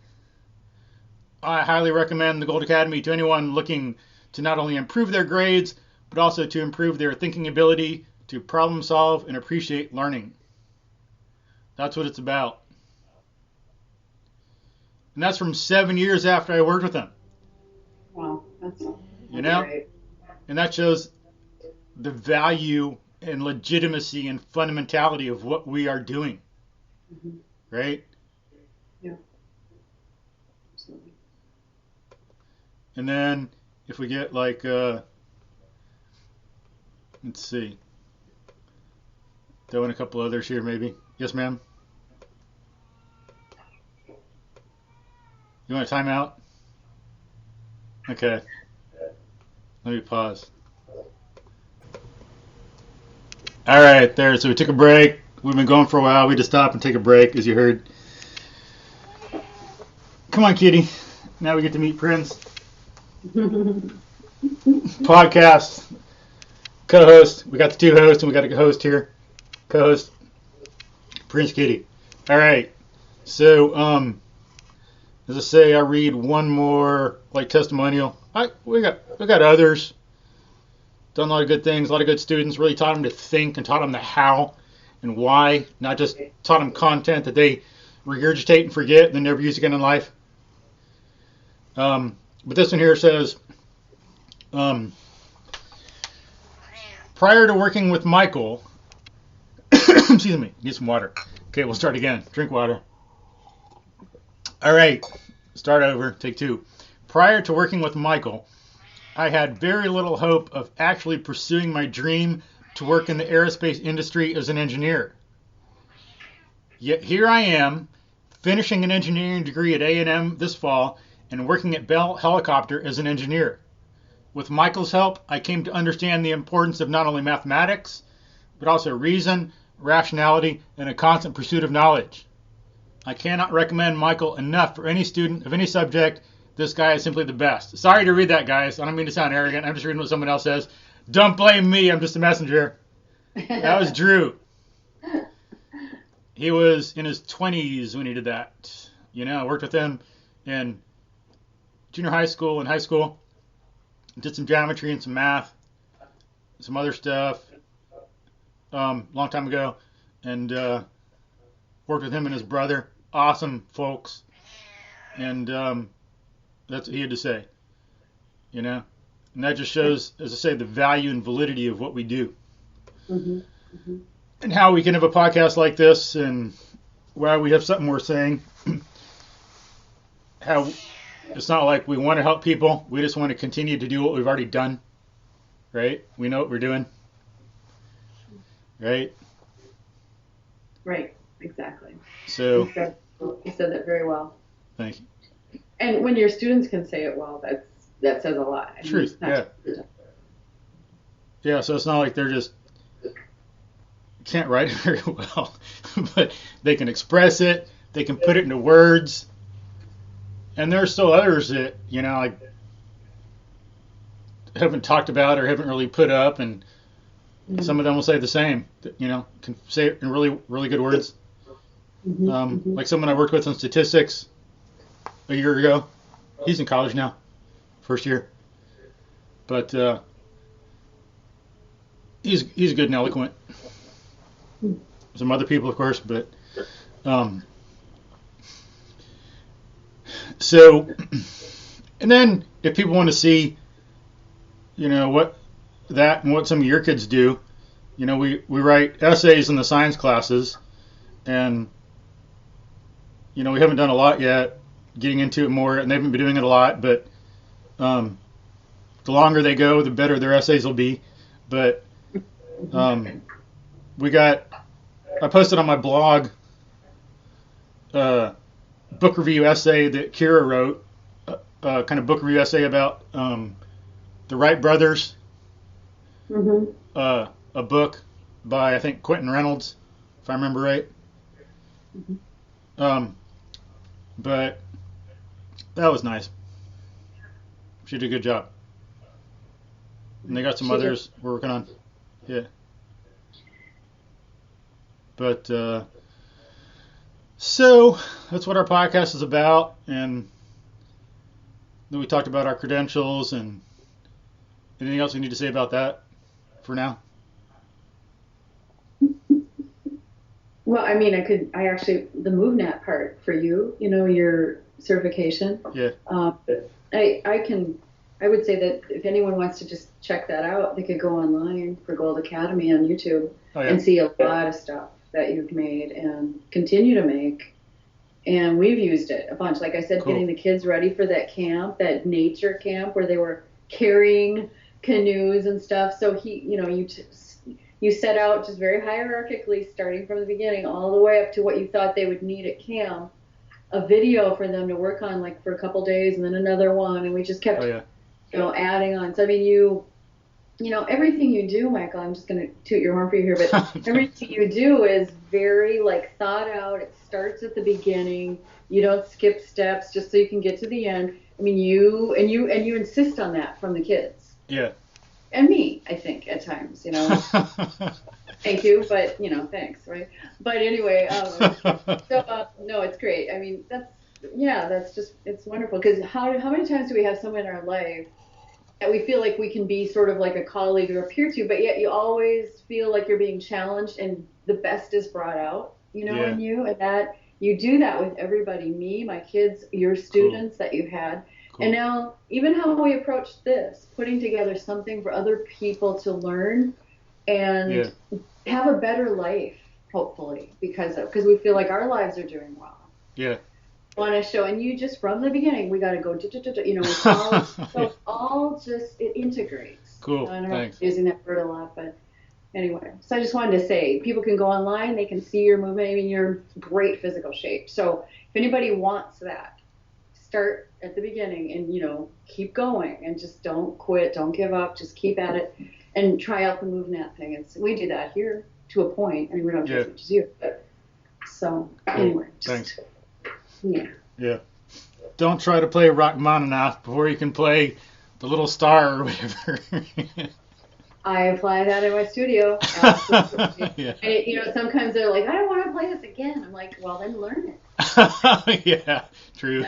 I highly recommend the Gold Academy to anyone looking to not only improve their grades, but also to improve their thinking ability, to problem solve and appreciate learning. That's what it's about. And that's from 7 years after I worked with him. Wow, that's great. And that shows the value and legitimacy and fundamentality of what we are doing. Right? Yeah. Absolutely. And then if we get like, let's see. Throw in a couple others here, maybe. Yes, ma'am? You want a timeout? Okay. Let me pause. All right, there. So we took a break. We've been going for a while. We just stopped and take a break, as you heard. Come on, kitty. Now we get to meet Prince. Podcast. Co-host. We got the two hosts, and we got a host here. Co-host. Prince Kitty. All right. So, as I say, I read one more like testimonial. We got others. Done a lot of good things. A lot of good students. Really taught them to think and taught them the how and why. Not just taught them content that they regurgitate and forget and then never use again in life. But this one here says, prior to working with Michael, excuse me, need some water. Okay, we'll start again. Drink water. All right, start over. Take two. Prior to working with Michael, I had very little hope of actually pursuing my dream to work in the aerospace industry as an engineer. Yet here I am, finishing an engineering degree at A&M this fall and working at Bell Helicopter as an engineer. With Michael's help, I came to understand the importance of not only mathematics, but also reason, rationality, and a constant pursuit of knowledge. I cannot recommend Michael enough for any student of any subject. This guy is simply the best. Sorry to read that, guys. I don't mean to sound arrogant. I'm just reading what someone else says. Don't blame me. I'm just a messenger. That was Drew. He was in his 20s when he did that. I worked with him in junior high school and high school. Did some geometry and some math, some other stuff, long time ago. And worked with him and his brother. Awesome folks. And that's what he had to say. And that just shows, as I say, the value and validity of what we do. And how we can have a podcast like this and why we have something we're saying. how it's not like we want to help people. We just want to continue to do what we've already done, right? We know what we're doing, right? Right, exactly. So You said that very well. thank you. And when your students can say it well, that says a lot. I mean, Truth, yeah. Yeah, so it's not like they're just can't write it very well, but they can express it. They can put it into words. And there are still others that, I haven't talked about or haven't really put up, and some of them will say the same, can say it in really, really good words. Like someone I worked with in statistics a year ago. He's in college now, first year. But he's good and eloquent. Some other people, of course, but so, and then if people want to see, what that and what some of your kids do, we write essays in the science classes, and we haven't done a lot yet, getting into it more, and they haven't been doing it a lot, but the longer they go, the better their essays will be. But I posted on my blog book review essay that Kira wrote, kind of book review essay about the Wright brothers, a book by, I think, Quentin Reynolds, if I remember right. But that was nice. She did a good job. And they got some others we're working on. Yeah. But so that's what our podcast is about, and then we talked about our credentials. And anything else we need to say about that for now? Well, I mean, the MoveNet part for you, your certification. Yeah. I would say that if anyone wants to just check that out, they could go online for Gold Academy on YouTube and see a lot of stuff that you've made and continue to make. And we've used it a bunch. Like I said, getting the kids ready for that camp, that nature camp where they were carrying canoes and stuff. So you set out just very hierarchically, starting from the beginning all the way up to what you thought they would need at camp, a video for them to work on like for a couple days, and then another one, and we just kept adding on. So I mean, everything you do, Michael, I'm just going to toot your horn for you here, but everything you do is very thought out. It starts at the beginning. You don't skip steps just so you can get to the end. I mean, you insist on that from the kids. Yeah. And me, I think, at times, Thank you, but, thanks, right? But anyway, no, it's great. I mean, that's just, it's wonderful. Because how many times do we have someone in our life that we feel like we can be sort of like a colleague or a peer to, but yet you always feel like you're being challenged and the best is brought out, in you, and that you do that with everybody, me, my kids, your students that you've had. And now, even how we approach this, putting together something for other people to learn and have a better life, hopefully, because we feel like our lives are doing well. Yeah. Want to show, and you just from the beginning, we got to go, it's all, so all just, it integrates. Cool. I don't know Thanks. if I'm using that word a lot, but anyway. So I just wanted to say, people can go online, they can see your movement. I mean, you're in great physical shape. So if anybody wants that, start at the beginning and, keep going and just don't quit, don't give up, just keep at it and try out the MoveNet thing. We do that here to a point. I mean, we don't do as much as you, but so anyway. Thanks. Yeah. Yeah. Don't try to play Rachmaninoff before you can play the little star or whatever. I apply that in my studio. Yeah. And sometimes they're like, I don't want to play this again. I'm like, well, then learn it. Yeah, true.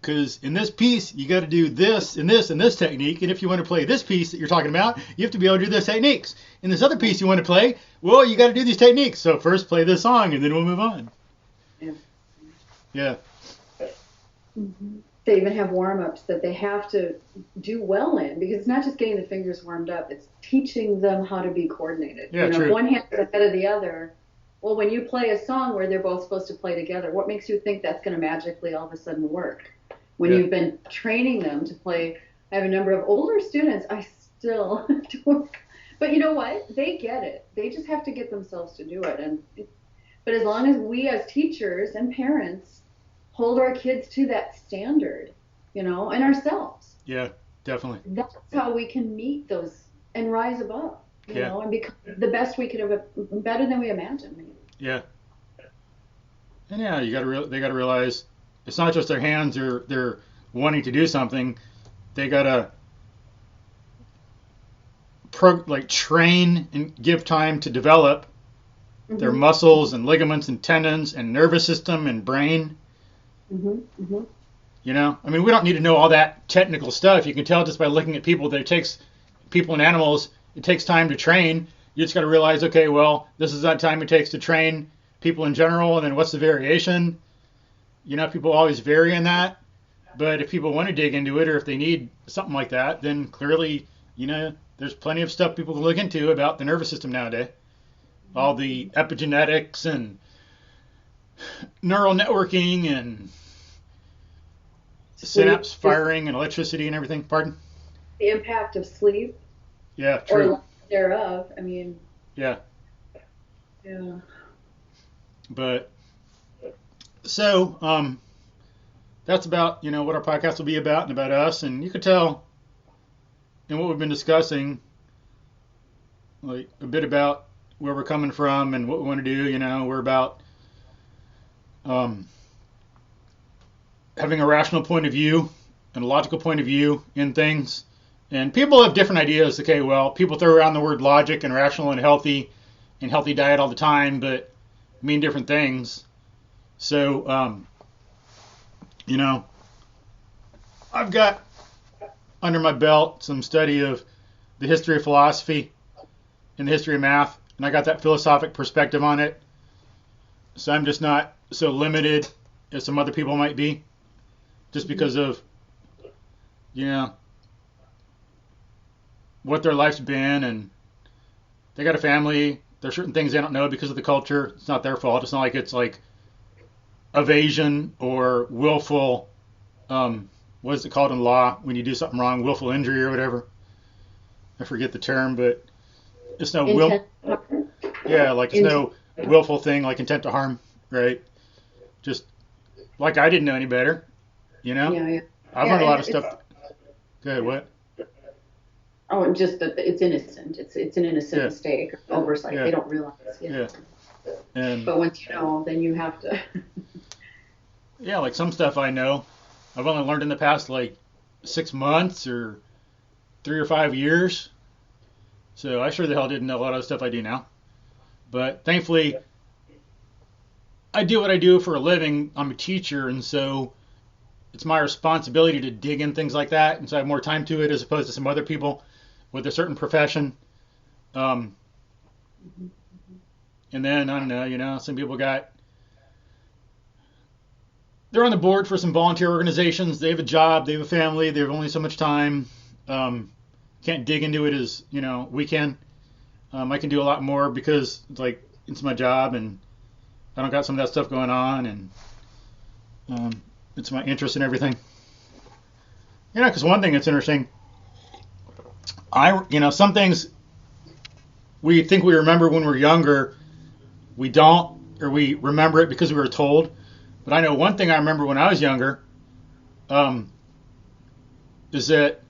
Because in this piece, you got to do this and this and this technique. And if you want to play this piece that you're talking about, you have to be able to do those techniques. In this other piece you want to play, well, you got to do these techniques. So first play this song and then we'll move on. Yeah. Mm-hmm. They even have warm-ups that they have to do well in, because it's not just getting the fingers warmed up, it's teaching them how to be coordinated. Yeah, true. If one hand is ahead of the other, Well, when you play a song where they're both supposed to play together, what makes you think that's going to magically all of a sudden work? When you've been training them to play, I have a number of older students, I still do. But you know what? They get it. They just have to get themselves to do it. But as long as we as teachers and parents hold our kids to that standard, and ourselves. Yeah, definitely. That's how we can meet those and rise above, and become the best we could have, better than we imagined. Maybe. Yeah. And yeah, they got to realize it's not just their hands they're wanting to do something. They got to train and give time to develop their muscles and ligaments and tendons and nervous system and brain. We don't need to know all that technical stuff. You can tell just by looking at people that it takes people and animals. It takes time to train. You just got to realize, okay, well, this is that time it takes to train people in general, and then what's the variation? People always vary in that. But if people want to dig into it, or if they need something like that, then clearly, there's plenty of stuff people can look into about the nervous system nowadays. All the epigenetics and neural networking and synapse firing and electricity and everything. Pardon? The impact of sleep. Yeah, true. Or lack thereof. Yeah. Yeah. But so that's about what our podcast will be about and about us, and you could tell in what we've been discussing, like a bit about where we're coming from and what we want to do. We're about having a rational point of view and a logical point of view in things. And people have different ideas. Okay, well, people throw around the word logic and rational and healthy diet all the time, but mean different things. So, I've got under my belt some study of the history of philosophy and the history of math, and I got that philosophic perspective on it. So I'm just not so limited as some other people might be, just because of, what their life's been, and they got a family. There's certain things they don't know because of the culture. It's not their fault. It's not like it's like evasion or willful, what is it called in law when you do something wrong, willful injury or whatever. I forget the term, but it's no no willful thing like intent to harm, right? Just like I didn't know any better, Yeah. I've learned a lot of stuff. Go ahead, what? Oh, just that it's innocent. It's an innocent mistake or oversight. They don't realize. But once you know, then you have to. Yeah, like some stuff I know, I've only learned in the past 6 months or 3 or 5 years. So I sure the hell didn't know a lot of the stuff I do now. But thankfully, I do what I do for a living. I'm a teacher, and so it's my responsibility to dig in things like that, and so I have more time to it as opposed to some other people with a certain profession. And then, I don't know, some people they're on the board for some volunteer organizations. They have a job, they have a family, they have only so much time. Can't dig into it as, we can. I can do a lot more because it's my job, and I don't got some of that stuff going on, and it's my interest in everything. Because one thing that's interesting, some things we think we remember when we're younger, we don't, or we remember it because we were told. But I know one thing I remember when I was younger, is that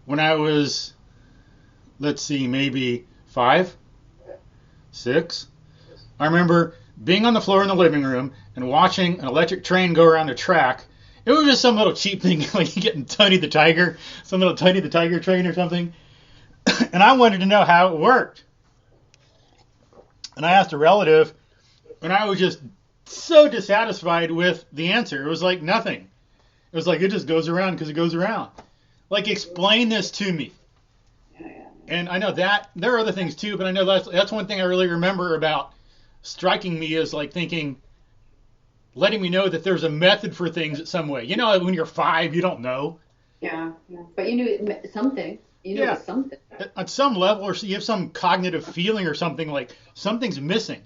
when I was, maybe 5, 6, I remember being on the floor in the living room and watching an electric train go around a track. It was just some little cheap thing, like you getting Tony the Tiger, some little Tony the Tiger train or something. And I wanted to know how it worked. And I asked a relative, and I was just so dissatisfied with the answer. It was like nothing. It was like it just goes around because it goes around. Like, explain this to me. And I know that there are other things too, but I know that's one thing I really remember about striking me as letting me know that there's a method for things in some way. When you're 5, you don't know. Yeah. But you knew something. You know, it's something. At some level, or you have some cognitive feeling or something, like something's missing.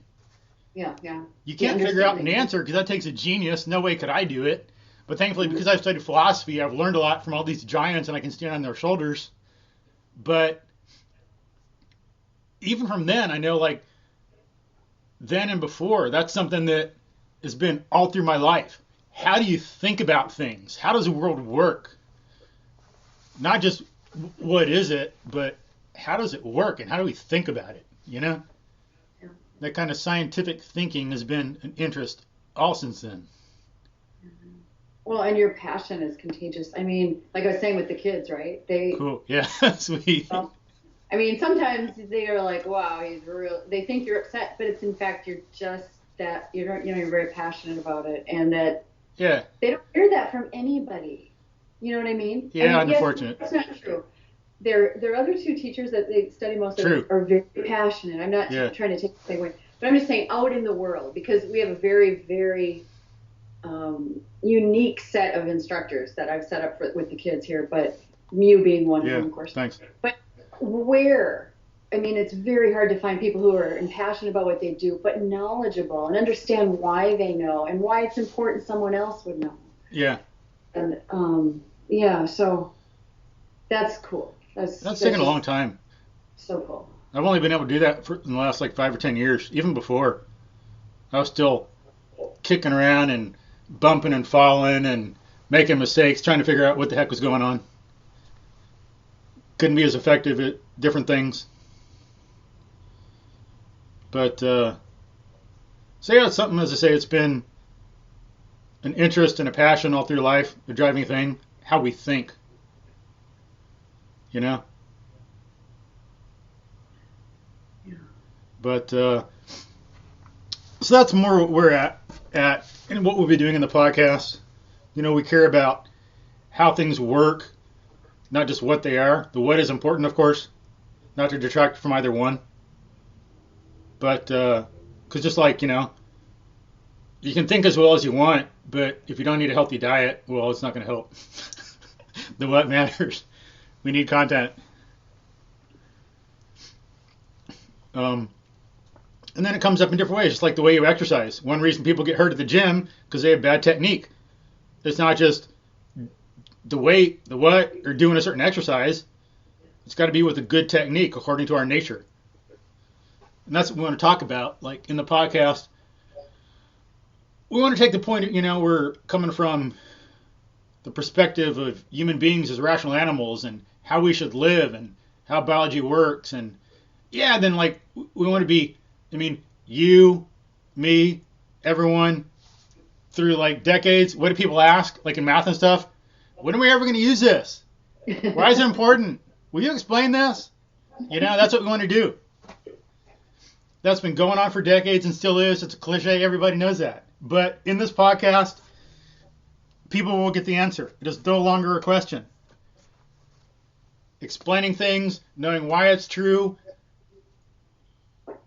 Yeah. You can't figure out an answer because that takes a genius. No way could I do it. But thankfully, because I've studied philosophy, I've learned a lot from all these giants and I can stand on their shoulders. But even from then, I know, like, then and before, that's something that has been all through my life. How do you think about things? How does the world work? Not just what is it, but how does it work and how do we think about it? You know? Yeah. That kind of scientific thinking has been an interest all since then. Well, and your passion is contagious. I mean, like I was saying with the kids, right? Cool. Yeah. Sweet. I mean, sometimes they are like, wow, he's real. They think you're upset, but it's in fact you're just that you're very passionate about it, and that they don't hear that from anybody. You know what I mean? Yeah, I mean, unfortunate. Yes, that's not true. Their other two teachers that they study most of are very passionate. I'm not trying to take the thing away, but I'm just saying out in the world, because we have a very, very unique set of instructors that I've set up with the kids here, but you being one of them, of course. Thanks. But I mean, it's very hard to find people who are passionate about what they do, but knowledgeable and understand why they know and why it's important someone else would know. Yeah. And so that's cool. That's taken a long time. So cool. I've only been able to do that in the last like 5 or 10 years. Even before, I was still kicking around and bumping and falling and making mistakes, trying to figure out what the heck was going on. Couldn't be as effective at different things. But, so yeah, it's something, as I say, it's been an interest and a passion all through life, a driving thing, how we think. You know? Yeah. But, so that's more what we're at and what we'll be doing in the podcast. You know, we care about how things work, not just what they are. The what is important, of course, not to detract from either one. But, because just like, you know, you can think as well as you want, but if you don't need a healthy diet, well, it's not going to help. The what matters. We need content. And then it comes up in different ways, just like the way you exercise. One reason people get hurt at the gym because they have bad technique. It's not just the weight, the what, or doing a certain exercise. It's got to be with a good technique according to our nature. And that's what we want to talk about. Like in the podcast, we want to take the point, you know, we're coming from the perspective of human beings as rational animals and how we should live and how biology works. And yeah, then like we want to be, I mean, you, me, everyone, through like decades, what do people ask, like in math and stuff? When are we ever going to use this? Why is it important? Will you explain this? You know, that's what we want to do. That's been going on for decades and still is. It's a cliche. Everybody knows that. But in this podcast, people will get the answer. It is no longer a question. Explaining things, knowing why it's true,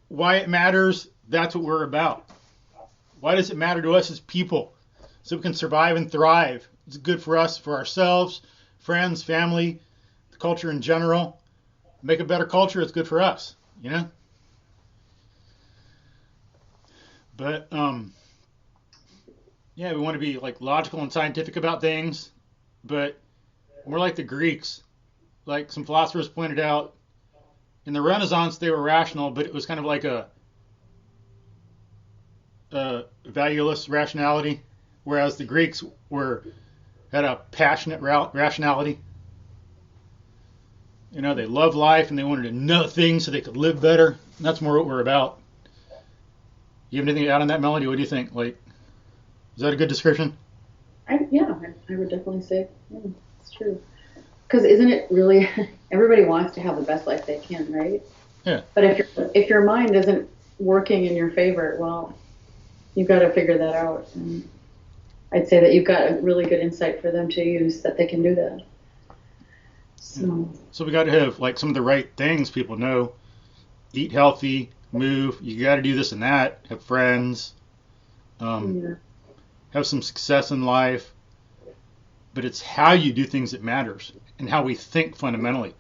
why it matters, that's what we're about. Why does it matter to us as people? So we can survive and thrive. It's good for us, for ourselves, friends, family, the culture in general. Make a better culture, it's good for us, you know? But, yeah, we want to be like logical and scientific about things, but more like the Greeks. Like some philosophers pointed out, in the Renaissance they were rational, but it was kind of like a valueless rationality, whereas the Greeks had a passionate rationality. You know, they loved life and they wanted to know things so they could live better. And that's more what we're about. You have anything to add on that, Melody? What do you think? Like, is that a good description? I would definitely say it's true. Because isn't it really, everybody wants to have the best life they can, right? Yeah. But if your mind isn't working in your favor, well, you've got to figure that out. And I'd say that you've got a really good insight for them to use that they can do that. So we got to have like some of the right things people know. Eat healthy, move. You got to do this and that. Have friends. Have some success in life. But it's how you do things that matters and how we think fundamentally.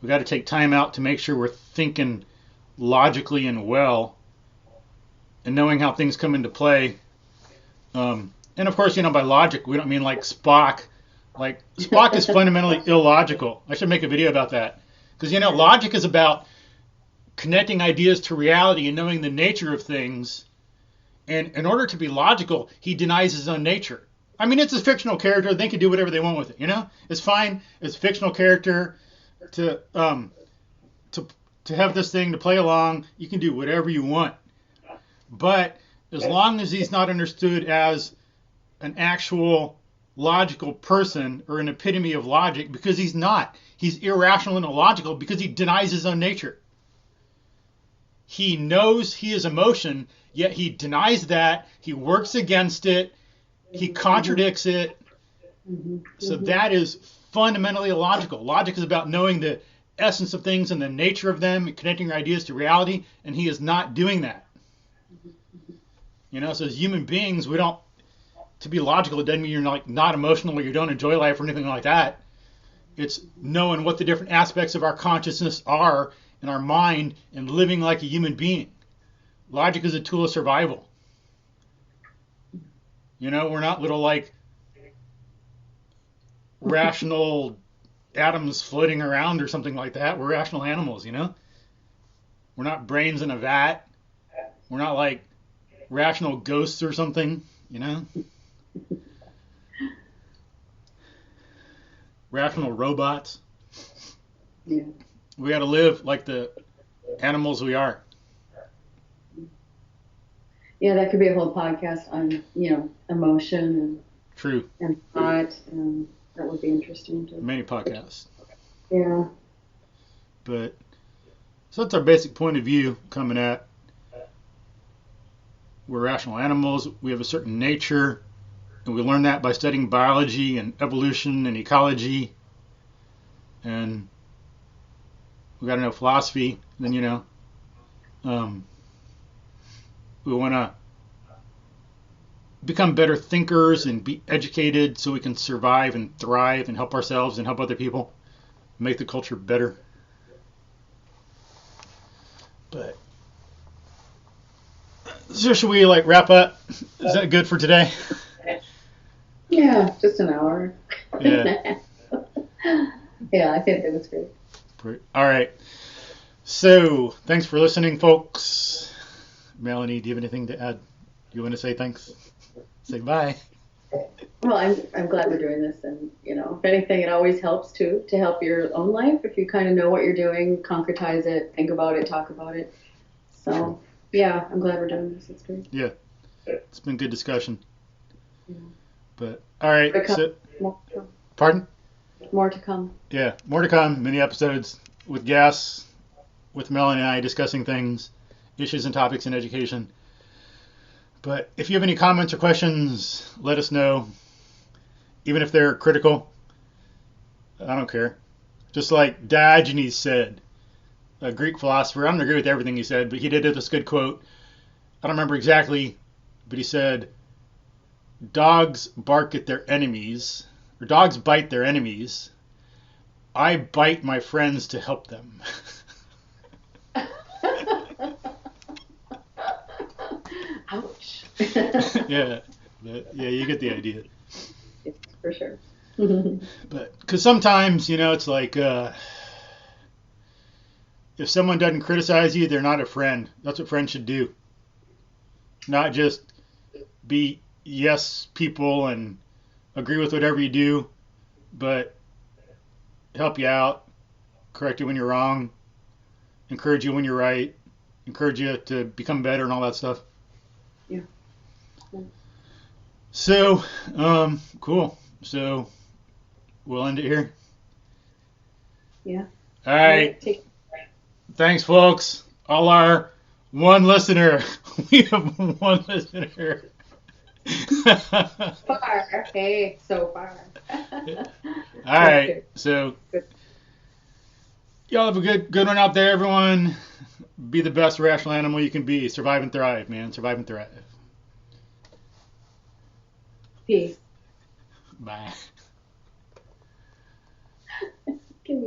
We got to take time out to make sure we're thinking logically and well, and knowing how things come into play. And of course, by logic, we don't mean like Spock. Like Spock is fundamentally illogical. I should make a video about that. Because, logic is about connecting ideas to reality and knowing the nature of things. And in order to be logical, he denies his own nature. I mean, it's a fictional character. They can do whatever they want with it, It's fine. It's a fictional character to have this thing, to play along. You can do whatever you want. But as long as he's not understood as an actual logical person or an epitome of logic, because he's not. He's irrational and illogical because he denies his own nature. He knows he is emotion, yet he denies that. He works against it. He contradicts it. So that is fundamentally illogical. Logic is about knowing the essence of things and the nature of them, and connecting your ideas to reality, and he is not doing that. So as human beings, we don't, to be logical, it doesn't mean you're not emotional or you don't enjoy life or anything like that. It's knowing what the different aspects of our consciousness are in our mind and living like a human being. Logic is a tool of survival. We're not little rational atoms floating around or something like that. We're rational animals, We're not brains in a vat. We're not like rational ghosts or something, Rational robots. Yeah. We got to live like the animals we are. Yeah, that could be a whole podcast on, emotion True. And thought, and that would be interesting too. Many podcasts. Yeah. But so that's our basic point of view coming at. We're rational animals. We have a certain nature, and we learn that by studying biology and evolution and ecology. And we got to know philosophy. And then, we want to become better thinkers and be educated so we can survive and thrive and help ourselves and help other people, make the culture better. But so should we wrap up? Is that good for today? Yeah, just an hour. Yeah. Yeah, I think that was great. All right. So thanks for listening, folks. Melanie, do you have anything to add? You want to say thanks? Say bye. Well, I'm glad we're doing this, and if anything, it always helps too to help your own life if you kind of know what you're doing, concretize it, think about it, talk about it. So yeah, I'm glad we're doing this. It's great. Yeah, it's been good discussion. Yeah. But all right, pardon? More to come. Yeah, more to come. Many episodes with guests, with Melanie and I discussing things, issues and topics in education. But if you have any comments or questions, let us know. Even if they're critical, I don't care. Just like Diogenes said, a Greek philosopher. I don't agree with everything he said, but he did have this good quote. I don't remember exactly, but he said, dogs bark at their enemies, or dogs bite their enemies. I bite my friends to help them. Ouch. Yeah, you get the idea. For sure. But because sometimes, it's like if someone doesn't criticize you, they're not a friend. That's what friends should do. Not just be yes people and agree with whatever you do, but help you out, correct you when you're wrong, encourage you when you're right, encourage you to become better and all that stuff. Yeah. So, cool. So, we'll end it here. Yeah. All right. Thanks, folks. All our one listener. We have one listener. Far. Hey, so far. All right. So, y'all have a good one out there, everyone. Be the best rational animal you can be. Survive and thrive, man. Survive and thrive. Peace. Bye.